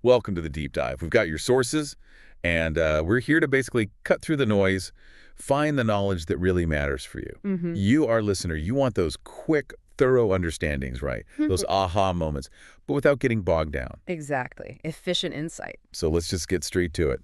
Welcome to the deep dive. We've got your sources, and we're here to basically cut through the noise, find the knowledge that really matters for you. You, our listener, you want those quick, thorough understandings, right? Those aha moments, but without getting bogged down. Exactly. Efficient insight. So let's just get straight to it.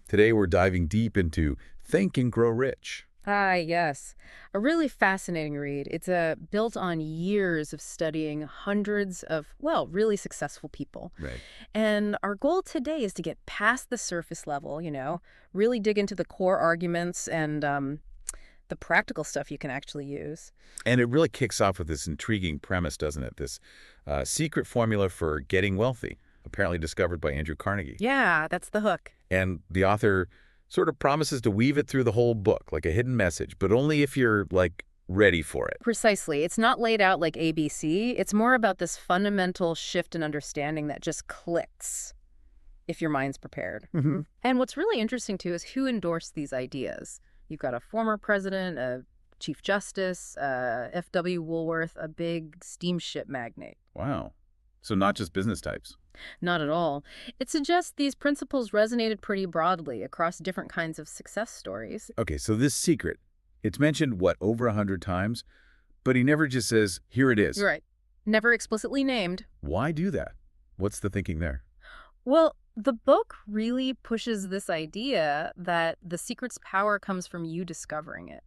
Today, we're diving deep into Think and Grow Rich. Ah, yes. A really fascinating read. It's built on years of studying hundreds of, well, really successful people. Right. And our goal today is to get past the surface level, really dig into the core arguments and the practical stuff you can actually use. And it really kicks off with this intriguing premise, doesn't it? This secret formula for getting wealthy, apparently discovered by Andrew Carnegie. Yeah, that's the hook. And the author sort of promises to weave it through the whole book, like a hidden message, but only if you're, ready for it. Precisely. It's not laid out like ABC. It's more about this fundamental shift in understanding that just clicks if your mind's prepared. And what's really interesting, too, is who endorsed these ideas. You've got a former president, a chief justice, F.W. Woolworth, a big steamship magnate. Wow. So not just business types. Not at all. It suggests these principles resonated pretty broadly across different kinds of success stories. Okay, so this secret, it's mentioned, over 100 times, but he never just says, here it is. Right. Never explicitly named. Why do that? What's the thinking there? Well, the book really pushes this idea that the secret's power comes from you discovering it,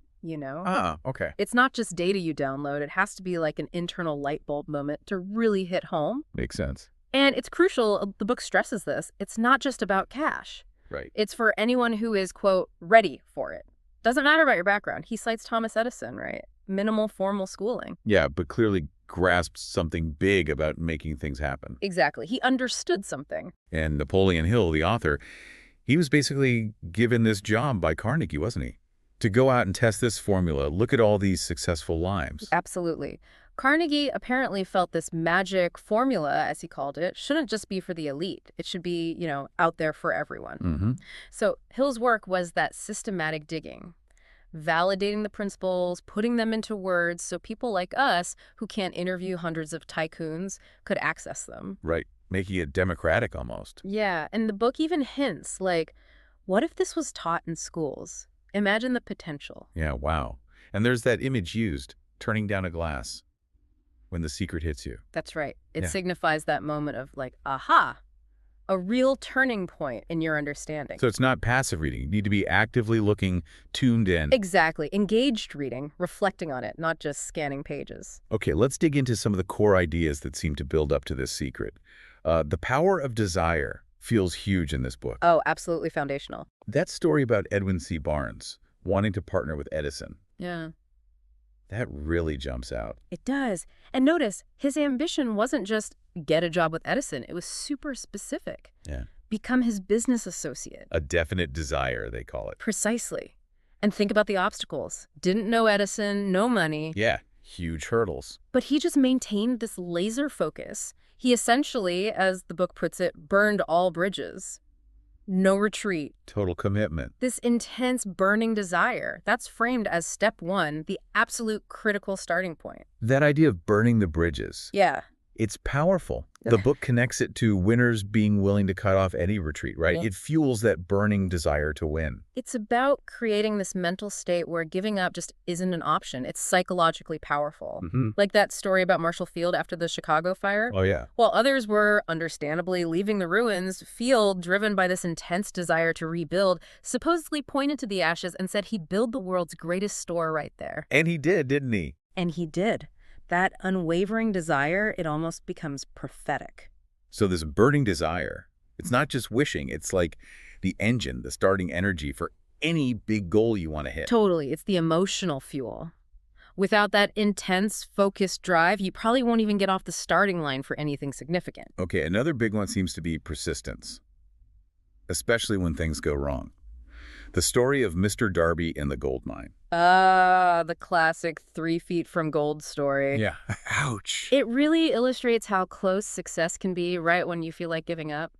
Ah, okay. It's not just data you download. It has to be like an internal light bulb moment to really hit home. Makes sense. And it's crucial, the book stresses this, it's not just about cash. Right. It's for anyone who is, quote, ready for it. Doesn't matter about your background. He cites Thomas Edison, right? Minimal formal schooling. Yeah, but clearly grasped something big about making things happen. Exactly. He understood something. And Napoleon Hill, the author, he was basically given this job by Carnegie, wasn't he? To go out and test this formula, look at all these successful lives. Absolutely. Carnegie apparently felt this magic formula, as he called it, shouldn't just be for the elite. It should be, out there for everyone. So Hill's work was that systematic digging, validating the principles, putting them into words so people like us who can't interview hundreds of tycoons could access them. Right. Making it democratic almost. Yeah, and the book even hints, what if this was taught in schools? Imagine the potential. Yeah, wow. And there's that image used, turning down a glass when the secret hits you. That's right. It signifies that moment of aha, a real turning point in your understanding. So it's not passive reading. You need to be actively looking, tuned in. Exactly. Engaged reading, reflecting on it, not just scanning pages. Okay, let's dig into some of the core ideas that seem to build up to this secret. The power of desire feels huge in this book. Oh, absolutely foundational. That story about Edwin C. Barnes wanting to partner with Edison. Yeah. That really jumps out. It does. And notice, his ambition wasn't just get a job with Edison. It was super specific. Yeah. Become his business associate. A definite desire, they call it. Precisely. And think about the obstacles. Didn't know Edison, no money. Yeah, huge hurdles. But he just maintained this laser focus. He essentially, as the book puts it, burned all bridges. No retreat. Total commitment. This intense burning desire, that's framed as step one, the absolute critical starting point. That idea of burning the bridges. Yeah. It's powerful. The book connects it to winners being willing to cut off any retreat, right? Yeah. It fuels that burning desire to win. It's about creating this mental state where giving up just isn't an option. It's psychologically powerful. Like that story about Marshall Field after the Chicago fire. Oh, yeah. While others were, understandably, leaving the ruins, Field, driven by this intense desire to rebuild, supposedly pointed to the ashes and said he'd build the world's greatest store right there. And he did, didn't he? And he did. That unwavering desire, it almost becomes prophetic. So this burning desire, it's not just wishing. It's like the engine, the starting energy for any big goal you want to hit. Totally. It's the emotional fuel. Without that intense, focused drive, you probably won't even get off the starting line for anything significant. Okay, another big one seems to be persistence, especially when things go wrong. The story of Mr. Darby and the gold mine. The classic 3 feet from gold story. Yeah. Ouch. It really illustrates how close success can be right when you feel like giving up.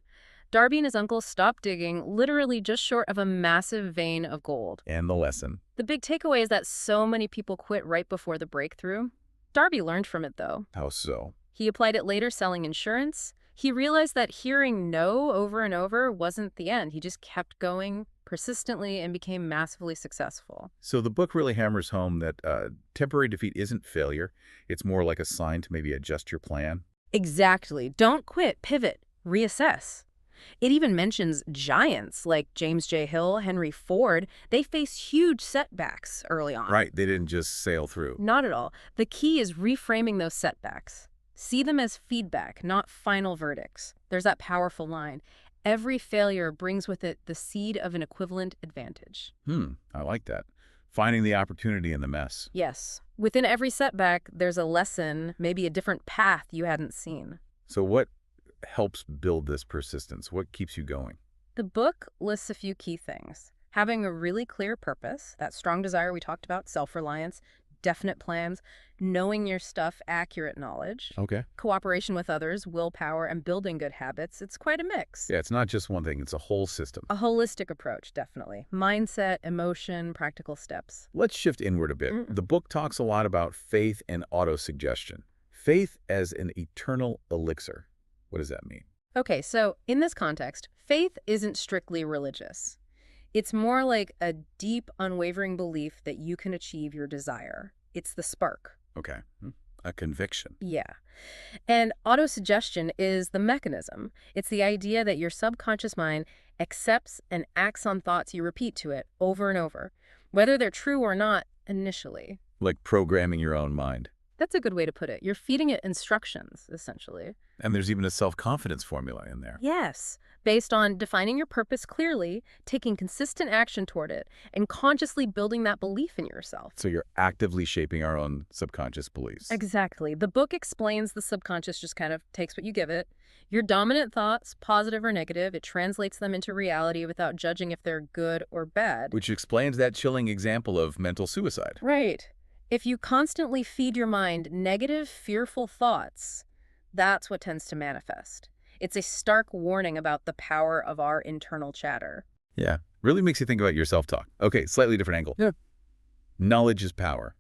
Darby and his uncle stopped digging literally just short of a massive vein of gold. And the lesson. The big takeaway is that so many people quit right before the breakthrough. Darby learned from it, though. How so? He applied it later selling insurance, He realized that hearing no over and over wasn't the end. He just kept going persistently and became massively successful. So the book really hammers home that temporary defeat isn't failure. It's more like a sign to maybe adjust your plan. Exactly. Don't quit, pivot, reassess. It even mentions giants like James J. Hill, Henry Ford. They faced huge setbacks early on. Right, they didn't just sail through. Not at all. The key is reframing those setbacks. See them as feedback, not final verdicts. There's that powerful line. Every failure brings with it the seed of an equivalent advantage. I like that. Finding the opportunity in the mess. Yes. Within every setback, there's a lesson, maybe a different path you hadn't seen. So what helps build this persistence? What keeps you going? The book lists a few key things. Having a really clear purpose, that strong desire we talked about, self-reliance, definite plans, knowing your stuff, accurate knowledge, Okay. cooperation with others, willpower, and building good habits. It's quite a mix. Yeah, it's not just one thing. It's a whole system. A holistic approach, definitely. Mindset, emotion, practical steps. Let's shift inward a bit. The book talks a lot about faith and autosuggestion. Faith as an eternal elixir. What does that mean? Okay, so in this context, faith isn't strictly religious. It's more like a deep, unwavering belief that you can achieve your desire. It's the spark. Okay. A conviction. Yeah. And autosuggestion is the mechanism. It's the idea that your subconscious mind accepts and acts on thoughts you repeat to it over and over, whether they're true or not initially. Like programming your own mind. That's a good way to put it. You're feeding it instructions, essentially. And there's even a self-confidence formula in there. Yes, based on defining your purpose clearly, taking consistent action toward it, and consciously building that belief in yourself. So you're actively shaping our own subconscious beliefs. Exactly. The book explains the subconscious just kind of takes what you give it. Your dominant thoughts, positive or negative, it translates them into reality without judging if they're good or bad. Which explains that chilling example of mental suicide. Right. If you constantly feed your mind negative, fearful thoughts, that's what tends to manifest. It's a stark warning about the power of our internal chatter. Yeah. Really makes you think about your self-talk. Okay, slightly different angle. Yeah. Knowledge is power.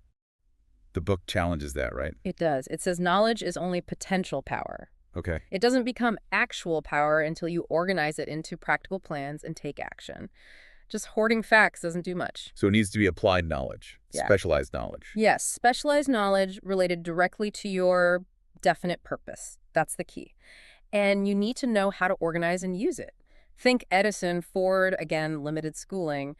The book challenges that, right? It does. It says knowledge is only potential power. Okay. It doesn't become actual power until you organize it into practical plans and take action. Just hoarding facts doesn't do much. So it needs to be applied knowledge, Yeah. specialized knowledge. Yes, specialized knowledge related directly to your definite purpose. That's the key. And you need to know how to organize and use it. Think Edison, Ford, again, limited schooling,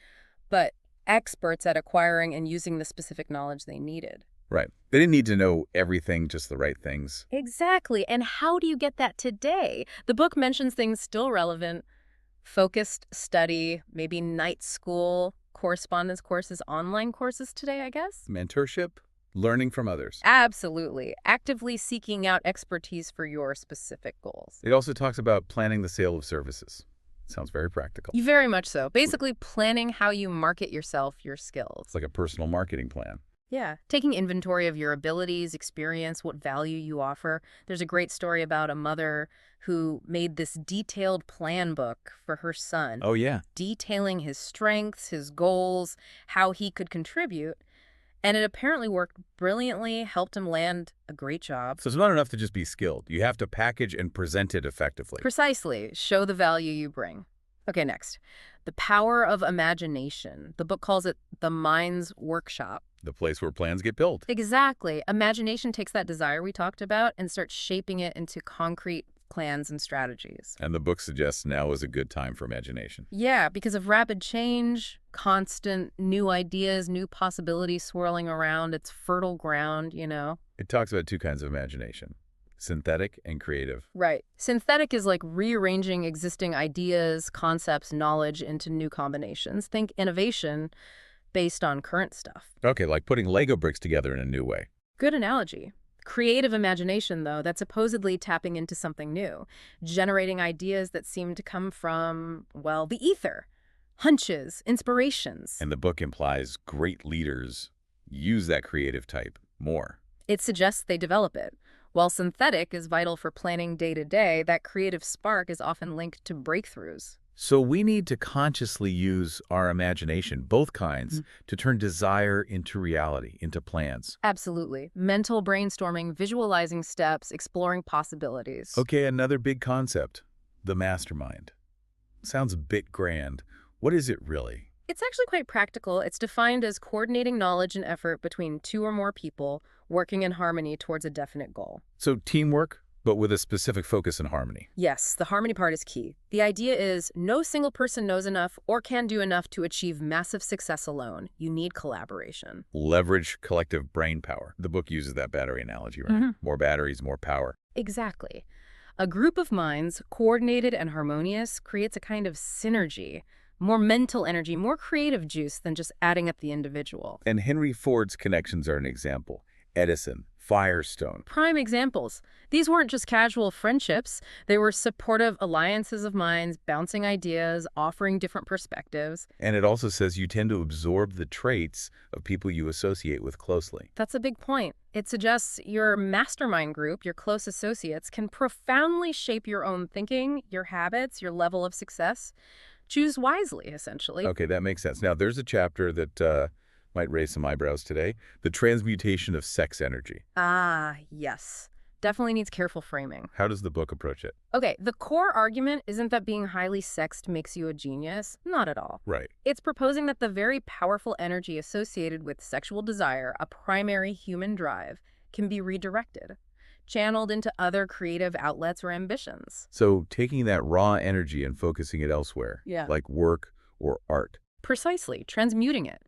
but experts at acquiring and using the specific knowledge they needed. Right. They didn't need to know everything, just the right things. Exactly. And how do you get that today? The book mentions things still relevant. Focused study, maybe night school, correspondence courses, online courses today, I guess? Mentorship, learning from others. Absolutely. Actively seeking out expertise for your specific goals. It also talks about planning the sale of services. Sounds very practical. Very much so. Basically, planning how you market yourself, your skills. It's like a personal marketing plan. Yeah. Taking inventory of your abilities, experience, what value you offer. There's a great story about a mother who made this detailed plan book for her son. Oh, yeah. Detailing his strengths, his goals, how he could contribute. And it apparently worked brilliantly, helped him land a great job. So it's not enough to just be skilled. You have to package and present it effectively. Precisely. Show the value you bring. Okay, next. The power of imagination. The book calls it the mind's workshop. The place where plans get built. Exactly. Imagination takes that desire we talked about and starts shaping it into concrete plans and strategies. And the book suggests now is a good time for imagination. Yeah, because of rapid change, constant new ideas, new possibilities swirling around. It's fertile ground, you know? It talks about two kinds of imagination, synthetic and creative. Right. Synthetic is like rearranging existing ideas, concepts, knowledge into new combinations. Think innovation based on current stuff. Okay, like putting Lego bricks together in a new way. Good analogy. Creative imagination, though, that's supposedly tapping into something new, generating ideas that seem to come from, well, the ether, hunches, inspirations. And the book implies great leaders use that creative type more. It suggests they develop it. While synthetic is vital for planning day-to-day, that creative spark is often linked to breakthroughs. So we need to consciously use our imagination, both kinds, Mhm. to turn desire into reality, into plans. Absolutely. Mental brainstorming, visualizing steps, exploring possibilities. Okay, another big concept, the mastermind. Sounds a bit grand. What is it really? It's actually quite practical. It's defined as coordinating knowledge and effort between two or more people working in harmony towards a definite goal. So teamwork, but with a specific focus and harmony. Yes, the harmony part is key. The idea is no single person knows enough or can do enough to achieve massive success alone. You need collaboration. Leverage collective brain power. The book uses that battery analogy, right? More batteries, more power. Exactly. A group of minds, coordinated and harmonious, creates a kind of synergy, more mental energy, more creative juice than just adding up the individual. And Henry Ford's connections are an example. Edison, Firestone. Prime examples. These weren't just casual friendships. They were supportive alliances of minds, bouncing ideas, offering different perspectives. And it also says you tend to absorb the traits of people you associate with closely. That's a big point. It suggests your mastermind group, your close associates, can profoundly shape your own thinking, your habits, your level of success. Choose wisely, essentially. Okay, that makes sense. Now, there's a chapter that might raise some eyebrows today, the transmutation of sex energy. Ah, yes. Definitely needs careful framing. How does the book approach it? Okay, the core argument isn't that being highly sexed makes you a genius. Not at all. Right. It's proposing that the very powerful energy associated with sexual desire, a primary human drive, can be redirected, channeled into other creative outlets or ambitions. So taking that raw energy and focusing it elsewhere, Yeah. like work or art. Precisely, transmuting it.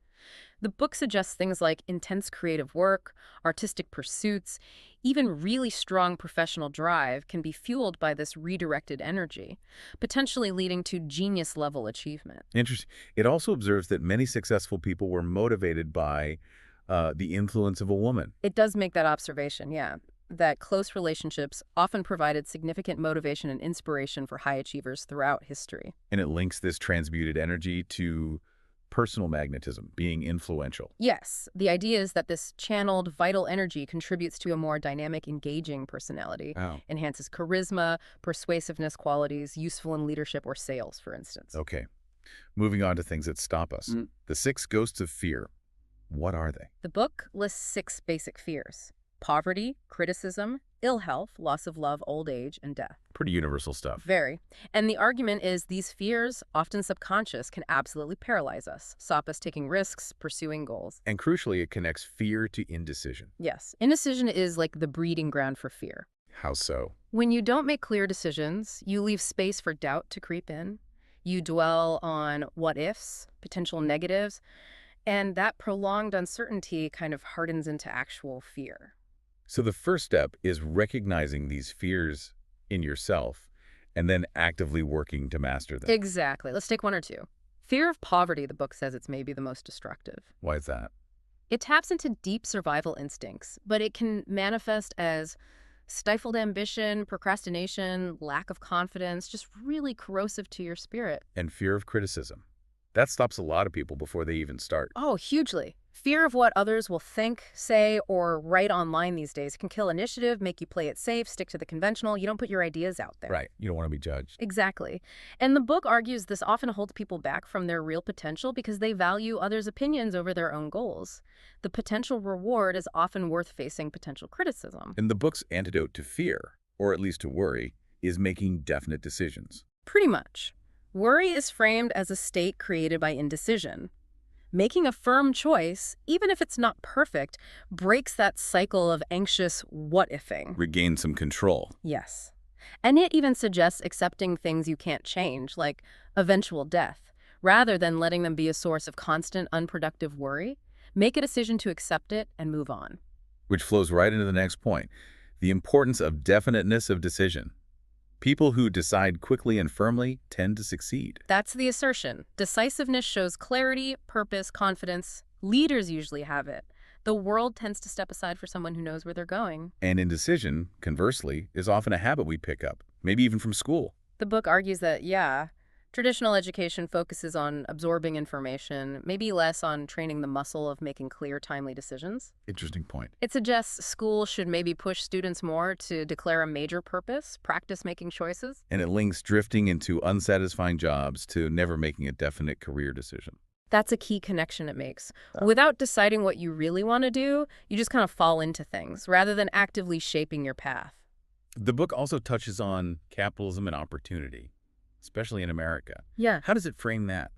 The book suggests things like intense creative work, artistic pursuits, even really strong professional drive can be fueled by this redirected energy, potentially leading to genius-level achievement. Interesting. It also observes that many successful people were motivated by the influence of a woman. It does make that observation, yeah, that close relationships often provided significant motivation and inspiration for high achievers throughout history. And it links this transmuted energy to personal magnetism, being influential. Yes, the idea is that this channeled vital energy contributes to a more dynamic, engaging personality, Wow. enhances charisma, persuasiveness qualities, useful in leadership or sales, for instance. Okay. Moving on to things that stop us. The 6 ghosts of fear. What are they? The book lists 6 basic fears: poverty, criticism, ill health, loss of love, old age, and death. Pretty universal stuff. Very. And the argument is these fears, often subconscious, can absolutely paralyze us, stop us taking risks, pursuing goals. And crucially, it connects fear to indecision. Yes, indecision is like the breeding ground for fear. How so? When you don't make clear decisions, you leave space for doubt to creep in. You dwell on what ifs, potential negatives, and that prolonged uncertainty kind of hardens into actual fear. So the first step is recognizing these fears in yourself and then actively working to master them. Exactly. Let's take one or two. Fear of poverty, the book says it's maybe the most destructive. Why is that? It taps into deep survival instincts, but it can manifest as stifled ambition, procrastination, lack of confidence, just really corrosive to your spirit. And fear of criticism. That stops a lot of people before they even start. Oh, hugely. Fear of what others will think, say, or write online these days can kill initiative, make you play it safe, stick to the conventional. You don't put your ideas out there. Right. You don't want to be judged. Exactly. And the book argues this often holds people back from their real potential because they value others' opinions over their own goals. The potential reward is often worth facing potential criticism. And the book's antidote to fear, or at least to worry, is making definite decisions. Pretty much. Worry is framed as a state created by indecision. Making a firm choice, even if it's not perfect, breaks that cycle of anxious what-ifing. Regain some control. Yes. And it even suggests accepting things you can't change, like eventual death, rather than letting them be a source of constant, unproductive worry. Make a decision to accept it and move on. Which flows right into the next point, the importance of definiteness of decision. People who decide quickly and firmly tend to succeed. That's the assertion. Decisiveness shows clarity, purpose, confidence. Leaders usually have it. The world tends to step aside for someone who knows where they're going. And indecision, conversely, is often a habit we pick up, maybe even from school. The book argues that, yeah, Traditional education focuses on absorbing information, maybe less on training the muscle of making clear, timely decisions. Interesting point. It suggests schools should maybe push students more to declare a major purpose, practice making choices. And it links drifting into unsatisfying jobs to never making a definite career decision. That's a key connection it makes. Without deciding what you really want to do, you just kind of fall into things, rather than actively shaping your path. The book also touches on capitalism and opportunity, especially in America. Yeah. How does it frame that?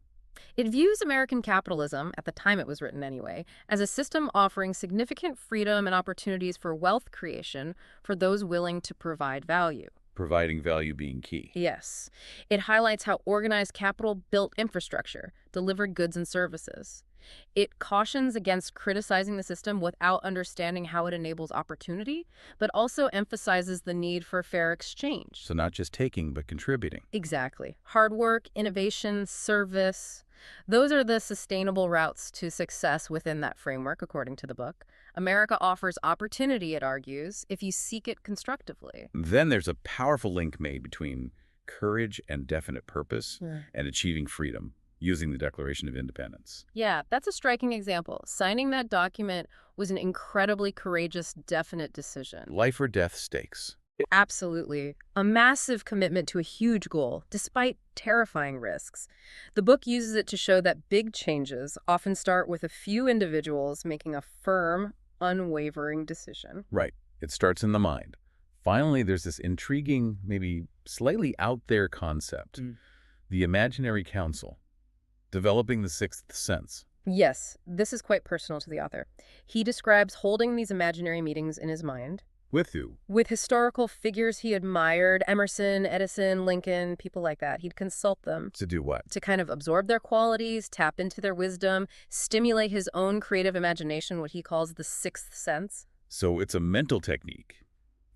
It views American capitalism, at the time it was written anyway, as a system offering significant freedom and opportunities for wealth creation for those willing to provide value. Providing value being key. Yes. It highlights how organized capital built infrastructure, delivered goods and services. It cautions against criticizing the system without understanding how it enables opportunity, but also emphasizes the need for fair exchange. So not just taking, but contributing. Exactly. Hard work, innovation, service. Those are the sustainable routes to success within that framework, according to the book. America offers opportunity, it argues, if you seek it constructively. Then there's a powerful link made between courage and definite purpose Yeah. and achieving freedom, using the Declaration of Independence. Yeah, that's a striking example. Signing that document was an incredibly courageous, definite decision. Life or death stakes. Absolutely. A massive commitment to a huge goal, despite terrifying risks. The book uses it to show that big changes often start with a few individuals making a firm, unwavering decision. Right. It starts in the mind. Finally, there's this intriguing, maybe slightly out there concept, the imaginary council, developing the sixth sense. Yes, this is quite personal to the author. He describes holding these imaginary meetings in his mind With who? with historical figures he admired, Emerson, Edison, Lincoln, people like that. He'd consult them To do what? to kind of absorb their qualities, tap into their wisdom, stimulate his own creative imagination, what he calls the sixth sense. So it's a mental technique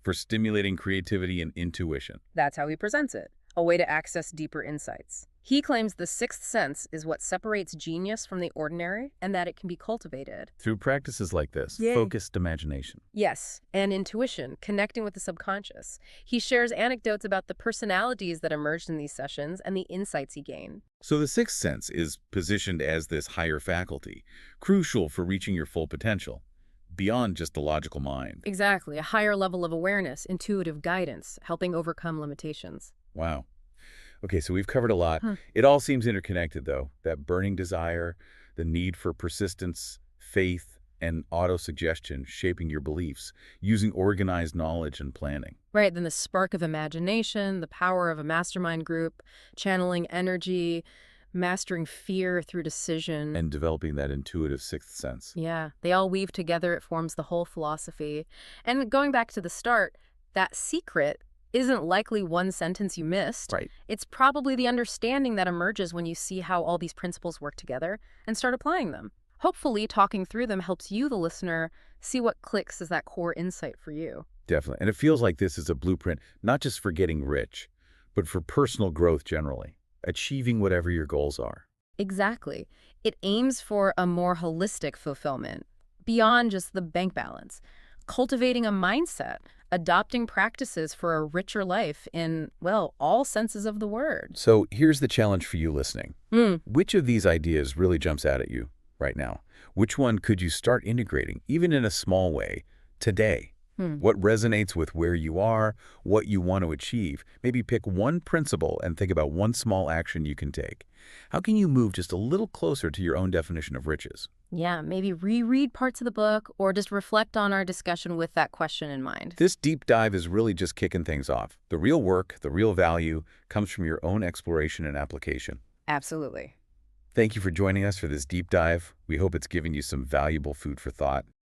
for stimulating creativity and intuition. That's how he presents it, a way to access deeper insights. He claims the sixth sense is what separates genius from the ordinary and that it can be cultivated. Through practices like this, Yay. focused imagination. Yes, and intuition, connecting with the subconscious. He shares anecdotes about the personalities that emerged in these sessions and the insights he gained. So the sixth sense is positioned as this higher faculty, crucial for reaching your full potential, beyond just the logical mind. Exactly, a higher level of awareness, intuitive guidance, helping overcome limitations. Wow. Okay, so we've covered a lot. It all seems interconnected, though. That burning desire, the need for persistence, faith, and autosuggestion shaping your beliefs, using organized knowledge and planning. Right, then the spark of imagination, the power of a mastermind group, channeling energy, mastering fear through decision. And developing that intuitive sixth sense. Yeah, they all weave together. It forms the whole philosophy. And going back to the start, that secret isn't likely one sentence you missed. Right. It's probably the understanding that emerges when you see how all these principles work together and start applying them. Hopefully, talking through them helps you, the listener, see what clicks as that core insight for you. Definitely. And it feels like this is a blueprint, not just for getting rich, but for personal growth generally, achieving whatever your goals are. Exactly. It aims for a more holistic fulfillment, beyond just the bank balance. Cultivating a mindset, adopting practices for a richer life in, well, all senses of the word. So here's the challenge for you listening. Which of these ideas really jumps out at you right now? Which one could you start integrating, even in a small way, today? What resonates with where you are, what you want to achieve? Maybe pick one principle and think about one small action you can take. How can you move just a little closer to your own definition of riches? Yeah, maybe reread parts of the book or just reflect on our discussion with that question in mind. This deep dive is really just kicking things off. The real work, the real value, comes from your own exploration and application. Absolutely. Thank you for joining us for this deep dive. We hope it's given you some valuable food for thought.